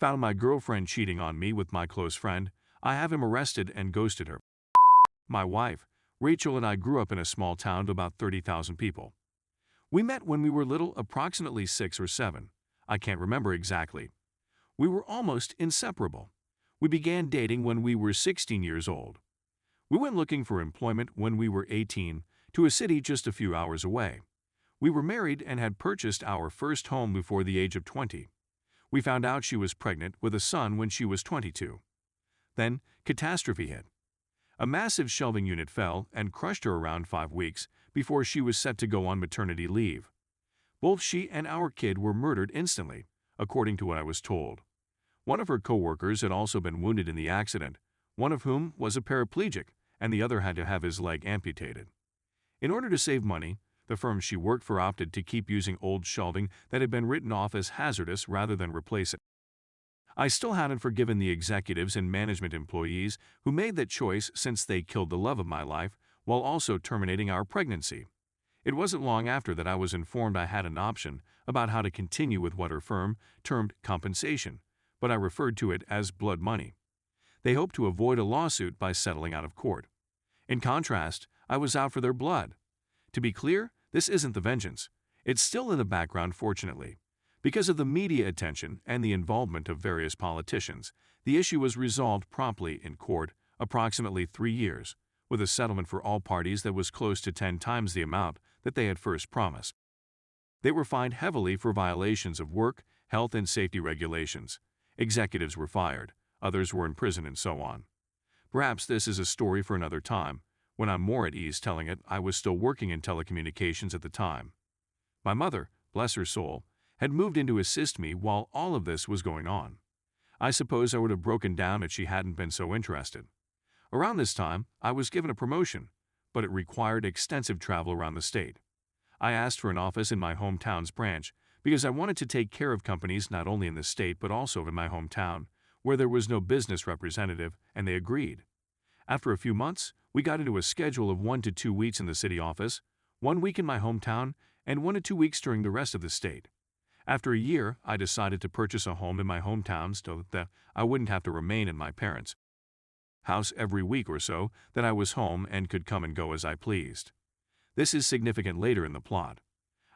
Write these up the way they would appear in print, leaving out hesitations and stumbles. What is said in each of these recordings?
Found my girlfriend cheating on me with my close friend. I have him arrested and ghosted her. My wife, Rachel, and I grew up in a small town of about 30,000 people. We met when we were little, approximately 6 or 7. I can't remember exactly. We were almost inseparable. We began dating when we were 16 years old. We went looking for employment when we were 18 to a city just a few hours away. We were married and had purchased our first home before the age of 20. We found out she was pregnant with a son when she was 22. Then, catastrophe hit. A massive shelving unit fell and crushed her around 5 weeks before she was set to go on maternity leave. Both she and our kid were murdered instantly, according to what I was told. One of her co-workers had also been wounded in the accident, one of whom was a paraplegic, and the other had to have his leg amputated. In order to save money, the firm she worked for opted to keep using old shelving that had been written off as hazardous rather than replace it. I still hadn't forgiven the executives and management employees who made that choice, since they killed the love of my life while also terminating our pregnancy. It wasn't long after that I was informed I had an option about how to continue with what her firm termed compensation, but I referred to it as blood money. They hoped to avoid a lawsuit by settling out of court. In contrast, I was out for their blood. To be clear, this isn't the vengeance. It's still in the background, fortunately. Because of the media attention and the involvement of various politicians, the issue was resolved promptly in court, approximately 3 years, with a settlement for all parties that was close to 10 times the amount that they had first promised. They were fined heavily for violations of work, health, and safety regulations. Executives were fired, others were in prison, and so on. Perhaps this is a story for another time. When I'm more at ease telling it, I was still working in telecommunications at the time. My mother, bless her soul, had moved in to assist me while all of this was going on. I suppose I would have broken down if she hadn't been so interested. Around this time, I was given a promotion, but it required extensive travel around the state. I asked for an office in my hometown's branch because I wanted to take care of companies not only in the state but also in my hometown, where there was no business representative, and they agreed. After a few months, we got into a schedule of 1 to 2 weeks in the city office, 1 week in my hometown, and 1 to 2 weeks during the rest of the state. After a year, I decided to purchase a home in my hometown so that I wouldn't have to remain in my parents' house every week or so, that I was home and could come and go as I pleased. This is significant later in the plot.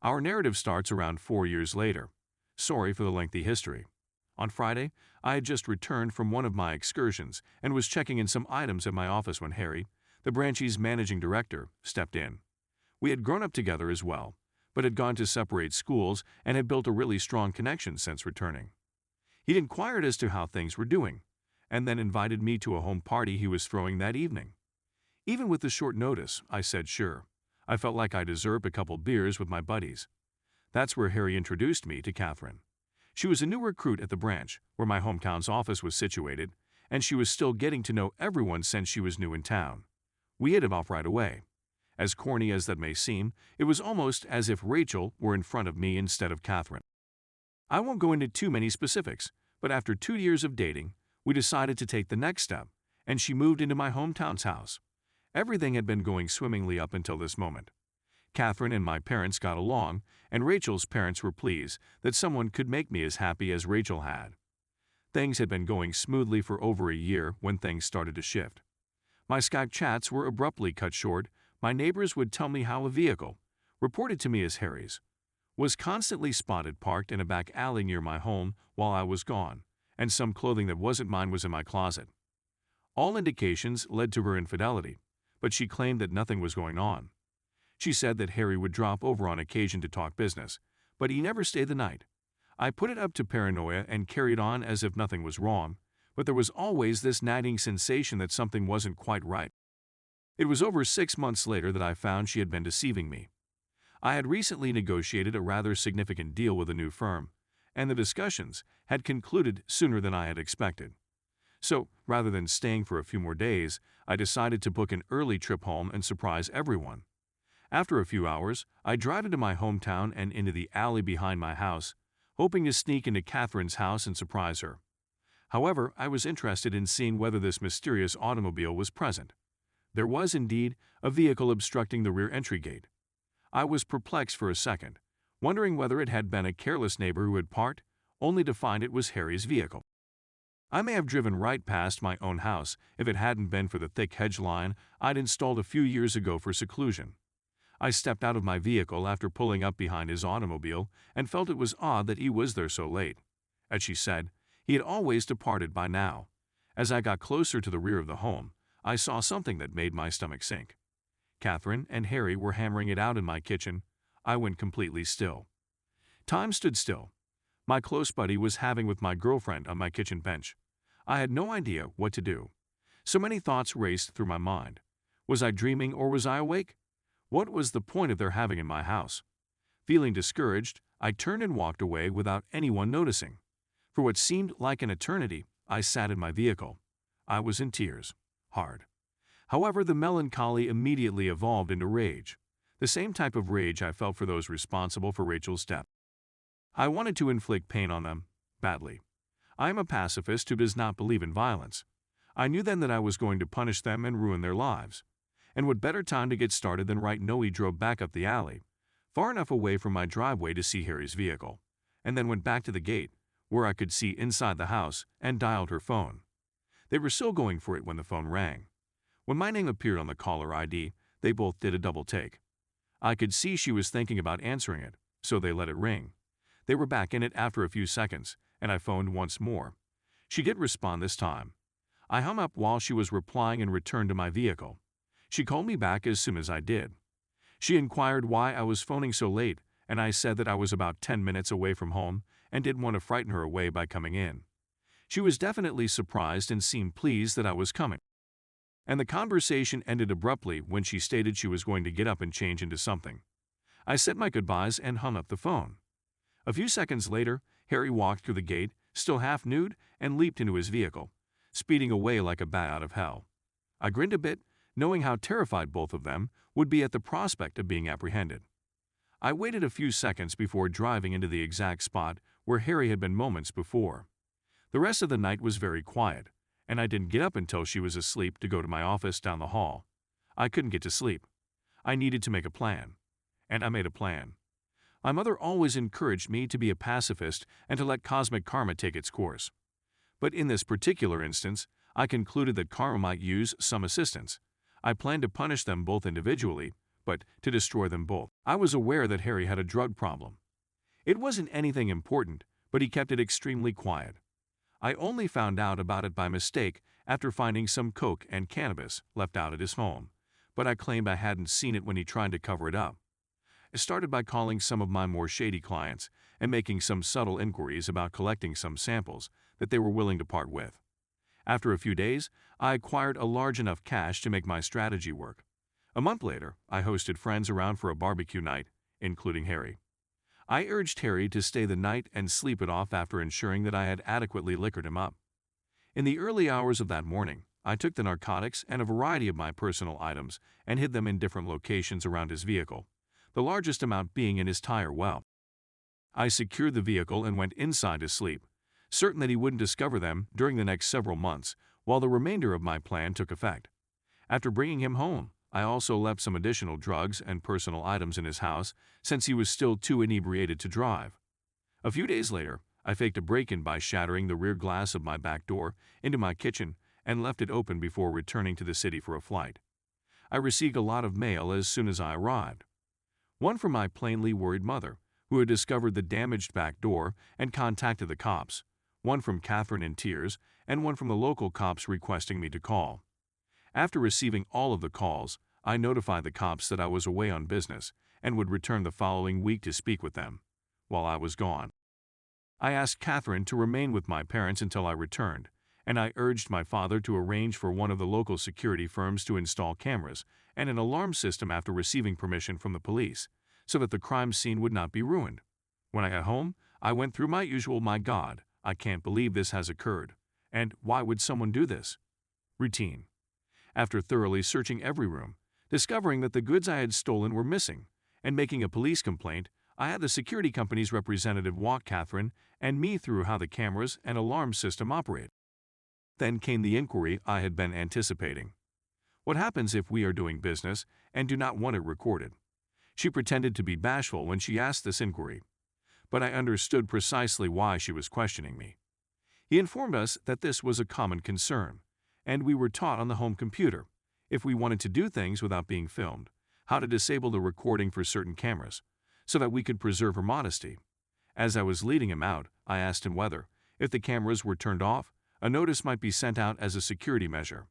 Our narrative starts around 4 years later. Sorry for the lengthy history. On Friday, I had just returned from one of my excursions and was checking in some items at my office when Harry, the branch's managing director, stepped in. We had grown up together as well, but had gone to separate schools and had built a really strong connection since returning. He'd inquired as to how things were doing, and then invited me to a home party he was throwing that evening. Even with the short notice, I said sure. I felt like I deserved a couple beers with my buddies. That's where Harry introduced me to Catherine. She was a new recruit at the branch, where my hometown's office was situated, and she was still getting to know everyone since she was new in town. We hit it off right away. As corny as that may seem, it was almost as if Rachel were in front of me instead of Catherine. I won't go into too many specifics, but after 2 years of dating, we decided to take the next step, and she moved into my hometown's house. Everything had been going swimmingly up until this moment. Catherine and my parents got along, and Rachel's parents were pleased that someone could make me as happy as Rachel had. Things had been going smoothly for over a year when things started to shift. My Skype chats were abruptly cut short. My neighbors would tell me how a vehicle, reported to me as Harry's, was constantly spotted parked in a back alley near my home while I was gone, and some clothing that wasn't mine was in my closet. All indications led to her infidelity, but she claimed that nothing was going on. She said that Harry would drop over on occasion to talk business, but he never stayed the night. I put it up to paranoia and carried on as if nothing was wrong, but there was always this nagging sensation that something wasn't quite right. It was over 6 months later that I found she had been deceiving me. I had recently negotiated a rather significant deal with a new firm, and the discussions had concluded sooner than I had expected. So, rather than staying for a few more days, I decided to book an early trip home and surprise everyone. After a few hours, I drive into my hometown and into the alley behind my house, hoping to sneak into Catherine's house and surprise her. However, I was interested in seeing whether this mysterious automobile was present. There was indeed a vehicle obstructing the rear entry gate. I was perplexed for a second, wondering whether it had been a careless neighbor who had parked, only to find it was Harry's vehicle. I may have driven right past my own house if it hadn't been for the thick hedge line I'd installed a few years ago for seclusion. I stepped out of my vehicle after pulling up behind his automobile and felt it was odd that he was there so late. As she said, he had always departed by now. As I got closer to the rear of the home, I saw something that made my stomach sink. Catherine and Harry were hammering it out in my kitchen. I went completely still. Time stood still. My close buddy was having with my girlfriend on my kitchen bench. I had no idea what to do. So many thoughts raced through my mind. Was I dreaming or was I awake? What was the point of their having in my house? Feeling discouraged, I turned and walked away without anyone noticing. For what seemed like an eternity, I sat in my vehicle. I was in tears. Hard. However, the melancholy immediately evolved into rage. The same type of rage I felt for those responsible for Rachel's death. I wanted to inflict pain on them, badly. I am a pacifist who does not believe in violence. I knew then that I was going to punish them and ruin their lives. And what better time to get started than right now? He drove back up the alley, far enough away from my driveway to see Harry's vehicle, and then went back to the gate, where I could see inside the house, and dialed her phone. They were still going for it when the phone rang. When my name appeared on the caller ID, they both did a double take. I could see she was thinking about answering it, so they let it ring. They were back in it after a few seconds, and I phoned once more. She did respond this time. I hung up while she was replying and returned to my vehicle. She called me back as soon as I did. She inquired why I was phoning so late, and I said that I was about 10 minutes away from home and didn't want to frighten her away by coming in. She was definitely surprised and seemed pleased that I was coming. And the conversation ended abruptly when she stated she was going to get up and change into something. I said my goodbyes and hung up the phone. A few seconds later, Harry walked through the gate, still half nude, and leaped into his vehicle, speeding away like a bat out of hell. I grinned a bit, knowing how terrified both of them would be at the prospect of being apprehended. I waited a few seconds before driving into the exact spot where Harry had been moments before. The rest of the night was very quiet, and I didn't get up until she was asleep to go to my office down the hall. I couldn't get to sleep. I needed to make a plan. And I made a plan. My mother always encouraged me to be a pacifist and to let cosmic karma take its course. But in this particular instance, I concluded that karma might use some assistance. I planned to punish them both individually, but to destroy them both. I was aware that Harry had a drug problem. It wasn't anything important, but he kept it extremely quiet. I only found out about it by mistake after finding some coke and cannabis left out at his home, but I claimed I hadn't seen it when he tried to cover it up. I started by calling some of my more shady clients and making some subtle inquiries about collecting some samples that they were willing to part with. After a few days, I acquired a large enough cash to make my strategy work. A month later, I hosted friends around for a barbecue night, including Harry. I urged Harry to stay the night and sleep it off after ensuring that I had adequately liquored him up. In the early hours of that morning, I took the narcotics and a variety of my personal items and hid them in different locations around his vehicle, the largest amount being in his tire well. I secured the vehicle and went inside to sleep, certain that he wouldn't discover them during the next several months while the remainder of my plan took effect. After bringing him home, I also left some additional drugs and personal items in his house since he was still too inebriated to drive. A few days later, I faked a break-in by shattering the rear glass of my back door into my kitchen and left it open before returning to the city for a flight. I received a lot of mail as soon as I arrived. One from my plainly worried mother, who had discovered the damaged back door and contacted the cops, one from Catherine in tears, and one from the local cops requesting me to call. After receiving all of the calls, I notified the cops that I was away on business and would return the following week to speak with them. While I was gone, I asked Catherine to remain with my parents until I returned, and I urged my father to arrange for one of the local security firms to install cameras and an alarm system after receiving permission from the police, so that the crime scene would not be ruined. When I got home, I went through my usual "my God, I can't believe this has occurred," and "why would someone do this?" routine. After thoroughly searching every room, discovering that the goods I had stolen were missing, and making a police complaint, I had the security company's representative walk Catherine and me through how the cameras and alarm system operate. Then came the inquiry I had been anticipating. What happens if we are doing business and do not want it recorded? She pretended to be bashful when she asked this inquiry, but I understood precisely why she was questioning me. He informed us that this was a common concern, and we were taught on the home computer, if we wanted to do things without being filmed, how to disable the recording for certain cameras, so that we could preserve her modesty. As I was leading him out, I asked him whether, if the cameras were turned off, a notice might be sent out as a security measure.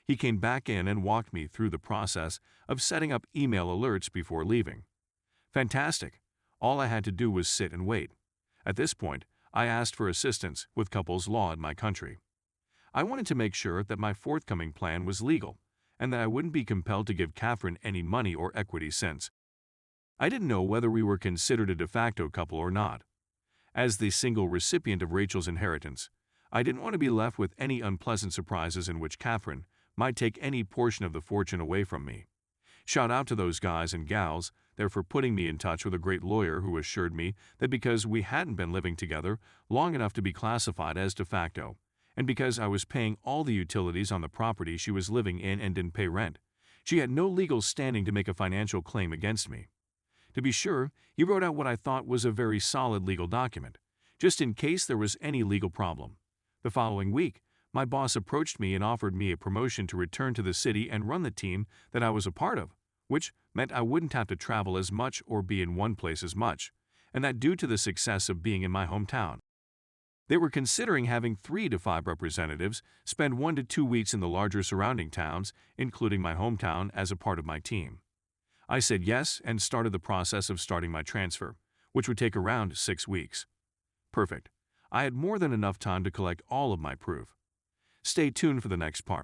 He came back in and walked me through the process of setting up email alerts before leaving. Fantastic. All I had to do was sit and wait. At this point, I asked for assistance with couples law in my country. I wanted to make sure that my forthcoming plan was legal, and that I wouldn't be compelled to give Catherine any money or equity since I didn't know whether we were considered a de facto couple or not. As the single recipient of Rachel's inheritance, I didn't want to be left with any unpleasant surprises in which Catherine might take any portion of the fortune away from me. Shout out to those guys and gals there for putting me in touch with a great lawyer who assured me that because we hadn't been living together long enough to be classified as de facto, and because I was paying all the utilities on the property she was living in and didn't pay rent, she had no legal standing to make a financial claim against me. To be sure, he wrote out what I thought was a very solid legal document, just in case there was any legal problem. The following week, my boss approached me and offered me a promotion to return to the city and run the team that I was a part of, which meant I wouldn't have to travel as much or be in one place as much, and that due to the success of being in my hometown. They were considering having 3 to 5 representatives spend 1 to 2 weeks in the larger surrounding towns, including my hometown, as a part of my team. I said yes and started the process of starting my transfer, which would take around 6 weeks. Perfect. I had more than enough time to collect all of my proof. Stay tuned for the next part.